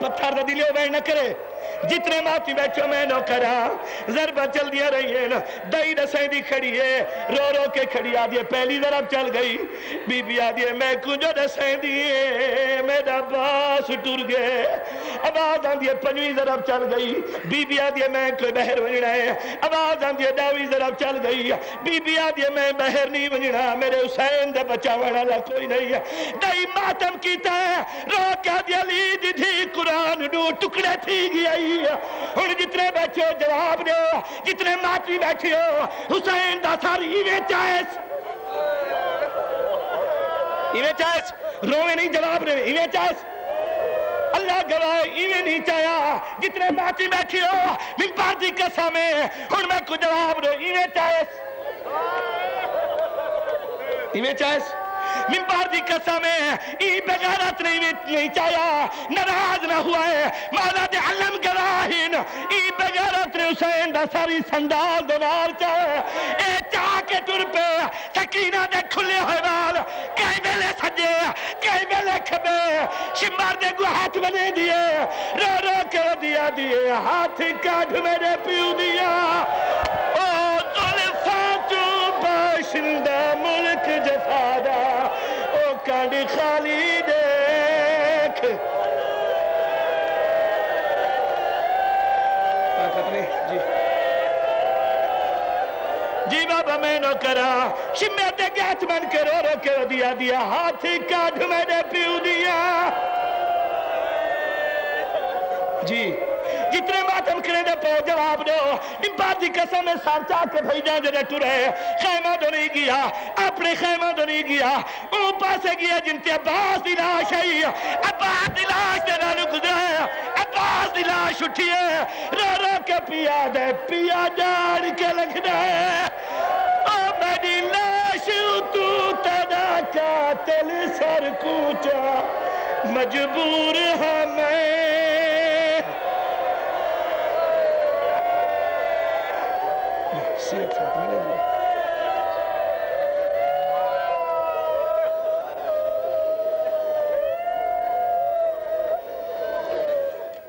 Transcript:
پتھر دا دلیو بے نہ کرے جتنے ماتی بیٹھو میں نو کرا ضربہ چل دیا رہی ہے نا دائی دسیں دی کھڑی ہے رو رو کے کھڑی آدھی پہلی ضرب چل گئی بی بی آدھی میں کجھو دسیں دیئے میرا باس ٹور گئے آواز آدھی پنجویں ضرب چل گئی بی بی آدھی میں کوئی بہر ونجنا ہے آواز آدھی داوی ضرب چل گئی بی بی آدھی میں بہر نہیں ونجنا میرے حسین دے بچہ والا کوئی نہیں ہے دائی ماتم کیتا ہے رو کیا دی علی دی تھی قرآن دو ٹکڑے تھی گیا ہن جتنے بیٹھے ہو جواب دے جتنے ماتری بیٹھے ہو حسین دا ساری ایویں چاہیس روے نہیں جواب دے ایویں چاہیس اللہ گواہ ایویں نہیں چاہیا جتنے ماتری بیٹھے ہو ممبر دی قسم ہے ہن میں کو جواب دے ایویں چاہیس ممبر دی قسم ہے ای بغیرت نہیں چاہیا ناراض نہ ہوا ہے مولا دے علم گواہین ای بغیرت نے حسین دا ساری سندال دونال چاہے اے چاہ کے ٹر پہ سکینہ دے کھلے ہوئے وال کئی بیلے سجے کئی بیلے کھبے شمبر دے گو ہاتھ بنے دیے رو رو کر دیا دیے ہاتھ کاٹھ میرے پیو دیا او ظلفاتو باشندہ ملک جفادہ او کانڈ خالی دیکھ جی بابا میں نو کرا شمع دے گات من کے رو رو کے دیا ہاتھ کاٹھ میرے پیو دیا جی جتنے ماتم کرے دے پو جواب دو امپار دی قسم میں سار چاہ کے بھیجا جنہیں ٹورے خیمہ دو نہیں گیا اپنے خیمہ دو نہیں گیا ان پاسے گیا جن تے عباس دی لاش ہے عباس دی لاش دے رانو گزرا ہے عباس دی لاش اٹھی ہے رو رو کے پیا دے پیا جان کے لگنا ہے او میری لاش تو تدا قاتل سر کوچا مجبور ہمیں See it,